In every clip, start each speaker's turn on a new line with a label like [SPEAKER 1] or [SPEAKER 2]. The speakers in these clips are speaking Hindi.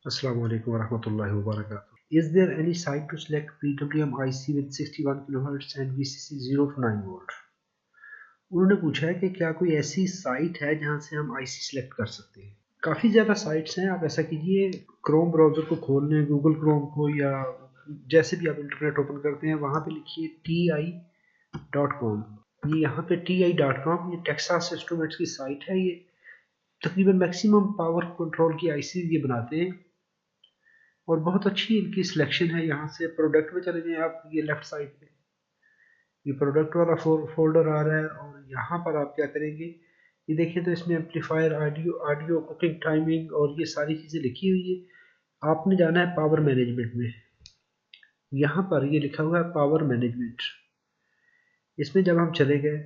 [SPEAKER 1] Assalamu alaikum warahmatullahi wabarakatuh. Is there any site to select PWM IC with 61 kHz and VCC 0 to 9 volt? उन्होंने पूछा है कि क्या कोई ऐसी साइट है जहां से हम IC सिलेक्ट कर सकते हैं। काफ़ी ज़्यादा साइट्स हैं। आप ऐसा कीजिए, क्रोम ब्राउज़र को खोल लें, गूगल क्रोम को, या जैसे भी आप इंटरनेट ओपन करते हैं वहाँ पे लिखिए ti.com। ये यहाँ पे ti.com, ये टेक्सास इंस्ट्रूमेंट्स की साइट है। ये तकरीबन मैक्सिमम पावर कंट्रोल की IC ये बनाते हैं और बहुत अच्छी इनकी सिलेक्शन है। यहाँ से प्रोडक्ट में चले जाएं आप, ये लेफ्ट साइड पे ये प्रोडक्ट वाला फोल्डर आ रहा है और यहाँ पर आप क्या करेंगे, ये देखें तो इसमें एम्पलीफायर, ऑडियो, कुकिंग टाइमिंग और ये सारी चीज़ें लिखी हुई है। आपने जाना है पावर मैनेजमेंट में। यहाँ पर ये लिखा हुआ है पावर मैनेजमेंट। इसमें जब हम चले गए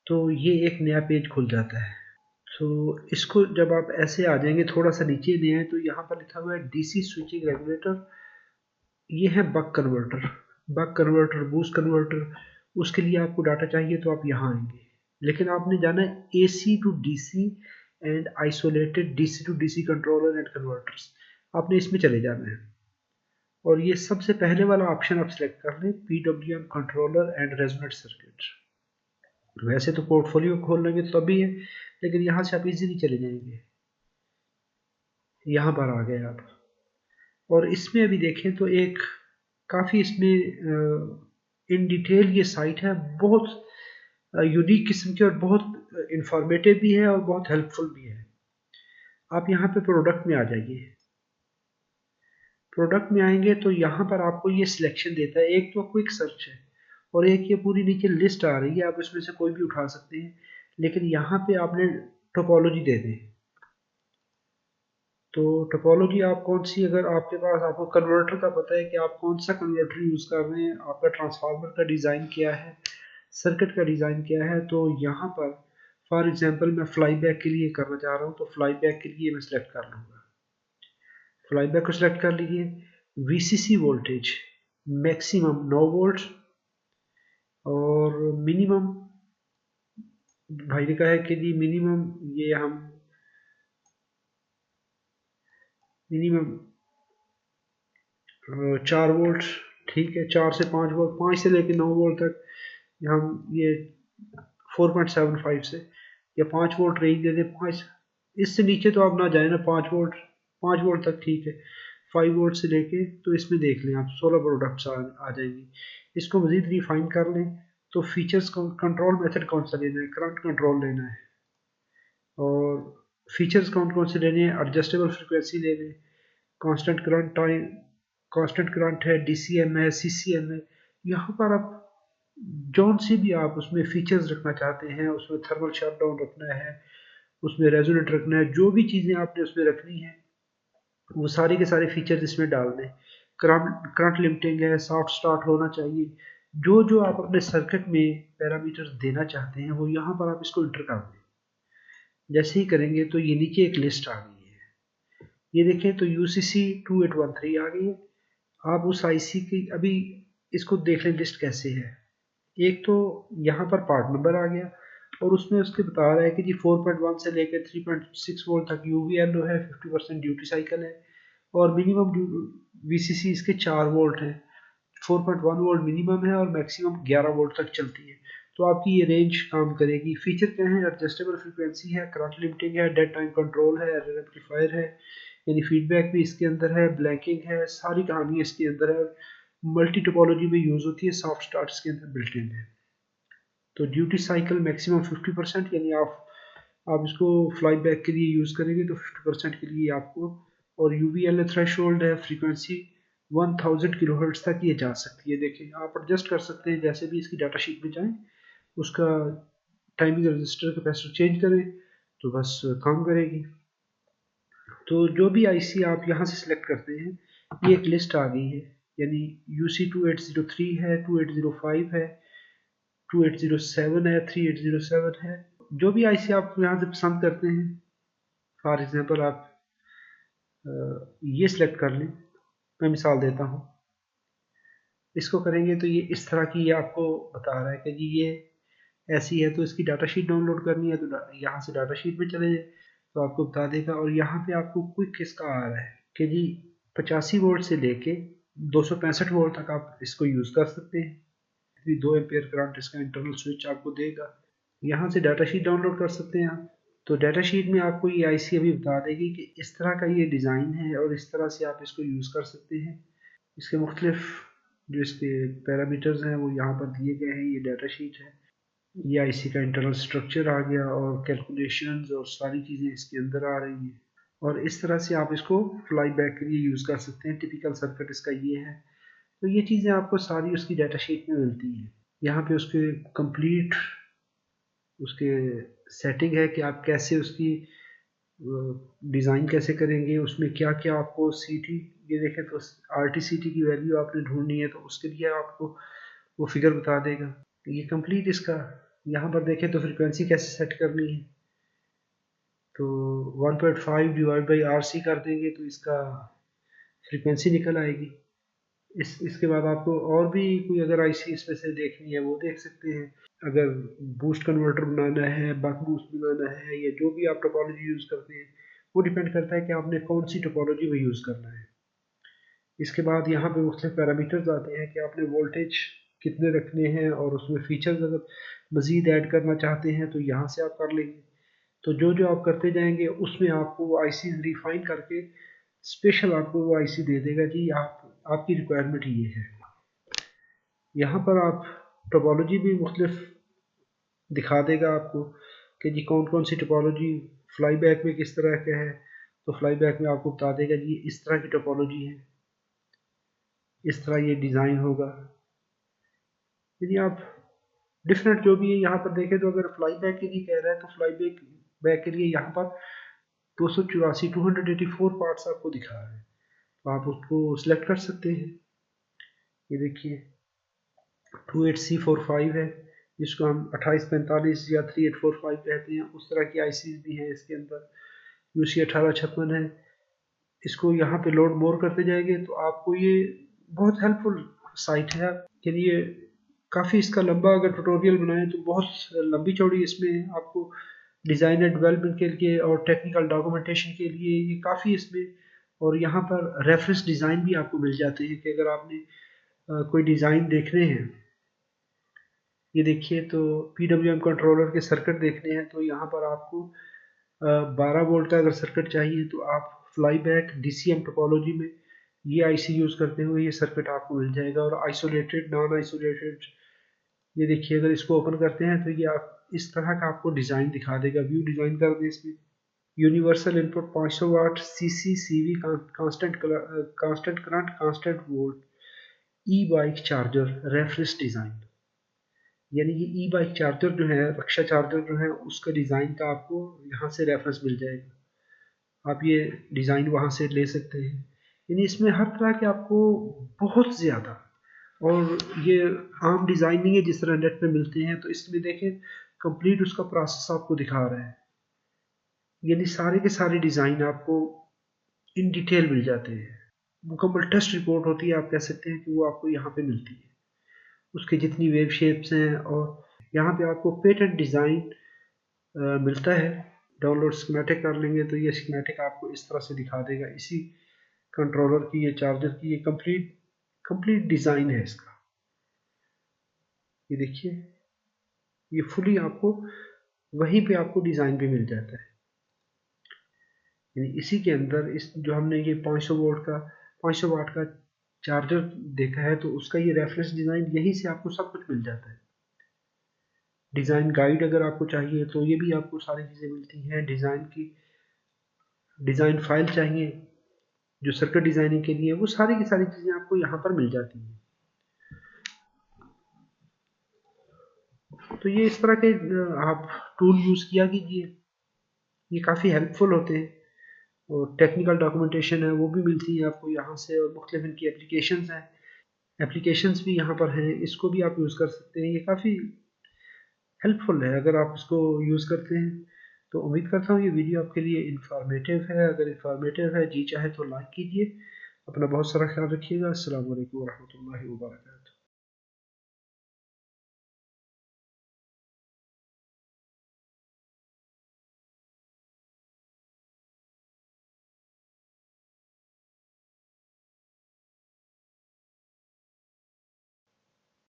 [SPEAKER 1] तो ये एक नया पेज खुल जाता है। तो इसको जब आप ऐसे आ जाएंगे, थोड़ा सा नीचे ले आए तो यहाँ पर लिखा हुआ है डीसी स्विचिंग रेगुलेटर। ये है बक कन्वर्टर, बूस्ट कन्वर्टर। उसके लिए आपको डाटा चाहिए तो आप यहाँ आएंगे, लेकिन आपने जाना है AC to DC and isolated DC to DC controller and converters. आपने इसमें चले जाना है और ये सबसे पहले वाला ऑप्शन आप सेलेक्ट कर लें, PWM controller and resonate circuit. वैसे तो पोर्टफोलियो खोल लेंगे तो तभी है, लेकिन यहाँ से आप इजीली चले जाएंगे। यहाँ पर आ गए आप और इसमें अभी देखें तो एक काफ़ी इसमें इन डिटेल ये साइट है, बहुत यूनिक किस्म की और बहुत इंफॉर्मेटिव भी है और बहुत हेल्पफुल भी है। आप यहाँ पे प्रोडक्ट में आ जाइए। प्रोडक्ट में आएंगे तो यहाँ पर आपको ये सिलेक्शन देता है। एक तो क्विक सर्च है और एक ये पूरी नीचे लिस्ट आ रही है, आप इसमें से कोई भी उठा सकते हैं, लेकिन यहाँ पे आपने टोपोलॉजी दे दी। तो टोपोलॉजी आप कौन सी, अगर आपके पास, आपको कन्वर्टर का पता है कि आप कौन सा कन्वर्टर यूज़ कर रहे हैं, आपका ट्रांसफार्मर का डिज़ाइन क्या है, सर्किट का डिज़ाइन क्या है, तो यहाँ पर फॉर एग्जांपल मैं फ्लाई बैक के लिए करना चाह रहा हूँ तो फ्लाई बैक के लिए मैं सिलेक्ट कर लूँगा। फ्लाई बैक को सिलेक्ट कर लीजिए। VCC वोल्टेज मैक्सिमम 9 वोल्ट और मिनिमम, भाई ने कहा है कि जी मिनिमम, ये हम मिनिमम 4 वोल्ट, ठीक है, 4 से 5 वोल्ट, 5 से लेकर 9 वोल्ट तक हम ये 4.75 से या 5 वोल्ट रेंज दे दें। 5, इससे नीचे तो आप ना जाए ना, 5 वोल्ट तक ठीक है। 5 वोल्ट से लेके तो इसमें देख लें आप 16 प्रोडक्ट्स आ जाएंगी। इसको मज़ीद रिफाइन कर लें तो फीचर्स कंट्रोल मेथड कौन सा लेना है, करंट कंट्रोल लेना है, और फीचर्स कौन कौन से लेने हैं, एडजस्टेबल फ्रिक्वेंसी ले लें, constant current time, constant current है, DCM है, CCM है। यहाँ पर आप जौन सी भी आप उसमें फीचर्स रखना चाहते हैं, उसमें थर्मल शटडाउन रखना है, उसमें रेजोनेट रखना है, जो भी चीज़ें आपने उसमें रखनी है वो सारे के सारे फीचर्स इसमें डाल दें। करंट लिमिटिंग है, सॉफ्ट स्टार्ट होना चाहिए, जो जो आप अपने सर्किट में पैरामीटर्स देना चाहते हैं वो यहाँ पर आप इसको इंटर कर दें। जैसे ही करेंगे तो ये नीचे एक लिस्ट आ गई है, ये देखें तो UCC 2813 आ गई है। आप उस IC की अभी इसको देख लें लिस्ट कैसे है। एक तो यहाँ पर पार्ट नंबर आ गया और उसमें उसके बता रहा है कि जी 4.1 से लेकर 3.6 वोल्ट तक UVLO है, 50% ड्यूटी साइकिल है और मिनिमम VCC इसके 4 वोल्ट है। 4.1 वोल्ट मिनिमम है और मैक्सिमम 11 वोल्ट तक चलती है। तो आपकी ये रेंज काम करेगी। फीचर क्या है, एडजस्टेबल फ्रिक्वेंसी है, करंट लिमिटिंग है, डेड टाइम कंट्रोल है, एरर एम्पलीफायर है, यानी फीडबैक भी इसके अंदर है, ब्लैंकिंग है, सारी कहानी इसके अंदर है। मल्टी टोपोलॉजी में यूज़ होती है, सॉफ्ट स्टार्ट इसके अंदर बिल्ट इन है। तो ड्यूटी साइकिल मैक्सिमम 50%, यानी आप इसको फ्लाई बैक के लिए यूज़ करेंगे तो 50% के लिए आपको, और UVLO थ्रेशोल्ड है, फ्रीक्वेंसी 1000 किलोहर्ट्ज़ तक ये जा सकती है। देखें आप एडजस्ट कर सकते हैं, जैसे भी इसकी डाटा शीट में जाएं उसका टाइमिंग रजिस्टर कैपेसिटर चेंज करें तो बस काम करेगी। तो जो भी IC आप यहाँ से सिलेक्ट करते हैं, ये एक लिस्ट आ गई है, यानी UC 2803 है, 2805 है, 2807 है, 3807 है। जो भी IC आप यहाँ से पसंद करते हैं, फॉर एग्जांपल आप ये सिलेक्ट कर लें, मैं मिसाल देता हूँ। इसको करेंगे तो ये इस तरह की ये आपको बता रहा है कि जी ये ऐसी है, तो इसकी डाटा शीट डाउनलोड करनी है तो यहाँ से डाटा शीट में चले जाए तो आपको बता देगा। और यहाँ पे आपको क्विक किसका आ रहा है, कि जी 85 वोल्ट से लेके 265 वोल्ट तक आप इसको यूज़ कर सकते हैं। 2 एम्पेयर करंट इसका इंटरनल स्विच आपको देगा। यहाँ से डाटा शीट डाउनलोड कर सकते हैं आप। तो डाटा शीट में आपको ये आईसी अभी बता देगी कि इस तरह का ये डिज़ाइन है और इस तरह से आप इसको यूज़ कर सकते हैं। इसके मुख्तलिफ जो इसके पैरामीटर्स हैं वो यहाँ पर दिए गए हैं। ये डाटा शीट है, ये आईसी का इंटरनल स्ट्रक्चर आ गया और कैलकुलेशंस और सारी चीज़ें इसके अंदर आ रही हैं। और इस तरह से आप इसको फ्लाई बैक के लिए यूज़ कर सकते हैं। टिपिकल सर्किट इसका ये है। तो ये चीज़ें आपको सारी उसकी डाटा शीट में मिलती हैं। यहाँ पे उसके कंप्लीट उसके सेटिंग है कि आप कैसे उसकी डिज़ाइन कैसे करेंगे, उसमें क्या क्या आपको सीटी, ये देखें तो RTCT की वैल्यू आपने ढूंढनी है तो उसके लिए आपको वो फिगर बता देगा। ये कंप्लीट इसका यहाँ पर देखें तो फ्रीक्वेंसी कैसे सेट करनी है, तो 1.5 डिवाइड बाई RC कर देंगे तो इसका फ्रीक्वेंसी निकल आएगी। इसके बाद आपको और भी कोई अगर आईसी इसमें से देखनी है वो देख सकते हैं। अगर बूस्ट कन्वर्टर बनाना है, बक बूस्ट बनाना है, या जो भी आप टोपोलॉजी यूज़ करते हैं वो डिपेंड करता है कि आपने कौन सी टोपोलॉजी में यूज़ करना है। इसके बाद यहाँ पे मुख्तलिफ पैरामीटर्स आते हैं कि आपने वोल्टेज कितने रखने हैं और उसमें फीचर्स अगर मज़ीद ऐड करना चाहते हैं तो यहाँ से आप कर लेंगे। तो जो जो आप करते जाएंगे उसमें आपको वो आईसी रिफाइन करके स्पेशल आपको वो आईसी दे देगा कि आपकी रिक्वायरमेंट ये है। यहाँ पर आप टोपोलॉजी भी मुख्तलिफ दिखा देगा आपको कि जी कौन कौन सी टोपोलॉजी फ्लाई बैक में किस तरह का है। तो फ्लाई बैक में आपको बता देगा जी इस तरह की टोपोलॉजी है, इस तरह ये डिज़ाइन होगा। यदि आप डिफरेंट जो भी है यहाँ पर देखें तो अगर फ्लाई बैक के लिए कह रहा है तो फ्लाई बैक के लिए यहाँ पर 284 पार्ट्स आपको दिखा रहा है, तो आप उसको सिलेक्ट कर सकते हैं। ये देखिए 28C45 है, जिसको हम 2845 या 3845 कहते हैं। उस तरह की आईसी भी हैं इसके अंदर। UC 1856 है। इसको यहाँ पे लोड मोर करते जाएंगे तो आपको ये बहुत हेल्पफुल साइट है के लिए। काफ़ी इसका लंबा अगर ट्यूटोरियल बनाएं तो बहुत लंबी चौड़ी इसमें आपको डिज़ाइन एंड डेवलपमेंट के लिए और टेक्निकल डॉक्यूमेंटेशन के लिए ये काफ़ी इसमें। और यहाँ पर रेफरेंस डिज़ाइन भी आपको मिल जाते हैं कि अगर आपने कोई डिज़ाइन देखने हैं। ये देखिए तो PWM कंट्रोलर के सर्किट देखने हैं तो यहाँ पर आपको 12 वोल्ट का अगर सर्किट चाहिए तो आप फ्लाई बैक DCM टोपोलॉजी में ये आईसी यूज़ करते हुए ये सर्किट आपको मिल जाएगा। और आइसोलेटेड, नॉन आइसोलेटेड, ये देखिए अगर इसको ओपन करते हैं तो ये आप इस तरह का आपको डिज़ाइन दिखा देगा। व्यू डिज़ाइन कर दें इसमें। यूनिवर्सल इनपुट 500 वाट CCCV constant current constant volt ई बाइक चार्जर रेफरेंस डिज़ाइन, यानी ये ई बाइक चार्जर जो है, रक्षा चार्जर जो है, उसका डिज़ाइन का आपको यहाँ से रेफरेंस मिल जाएगा। आप ये डिज़ाइन वहाँ से ले सकते हैं। यानी इसमें हर तरह के आपको बहुत ज़्यादा, और ये आम डिज़ाइन नहीं है जिस तरह नेट पे मिलते हैं। तो इसमें देखें कंप्लीट उसका प्रोसेस आपको दिखा रहा है। यानी सारे के सारे डिज़ाइन आपको इन डिटेल मिल जाते हैं। मुकम्मल टेस्ट रिपोर्ट होती है, आप कह सकते हैं कि वो आपको यहाँ पे मिलती है। उसके जितनी वेव शेप्स हैं, और यहाँ पे आपको पेटेंट डिज़ाइन मिलता है। डाउनलोड स्कीमेटिक कर लेंगे तो ये स्कीमेटिक आपको इस तरह से दिखा देगा। इसी कंट्रोलर की, ये चार्जर की, ये कंप्लीट डिज़ाइन है इसका। ये देखिए ये फुली आपको वहीं पे आपको डिज़ाइन भी मिल जाता है। यानी इसी के अंदर इस जो हमने ये 500 वाट का चार्जर देखा है तो उसका ये रेफरेंस डिज़ाइन, यहीं से आपको सब कुछ मिल जाता है। डिज़ाइन गाइड अगर आपको चाहिए तो ये भी आपको सारी चीज़ें मिलती हैं। डिज़ाइन की डिज़ाइन फाइल चाहिए जो सर्किट डिज़ाइनिंग के लिए, वो सारी की सारी चीज़ें आपको यहाँ पर मिल जाती हैं। तो ये इस तरह के आप टूल यूज़ किया कीजिए, ये काफ़ी हेल्पफुल होते हैं। और टेक्निकल डॉक्यूमेंटेशन है वो भी मिलती है आपको यहाँ से, और मुख्तलिफ इनकी एप्लीकेशंस हैं, एप्लीकेशंस भी यहाँ पर हैं, इसको भी आप यूज़ कर सकते हैं। ये काफ़ी हेल्पफुल है अगर आप इसको यूज़ करते हैं। तो उम्मीद करता हूँ ये वीडियो आपके लिए इंफॉर्मेटिव है। अगर इंफॉर्मेटिव है जी चाहे तो लाइक कीजिए। अपना बहुत सारा ख्याल रखिएगा। अस्सलाम वालेकुम वरहमतुल्लाहि वबरकातुहू।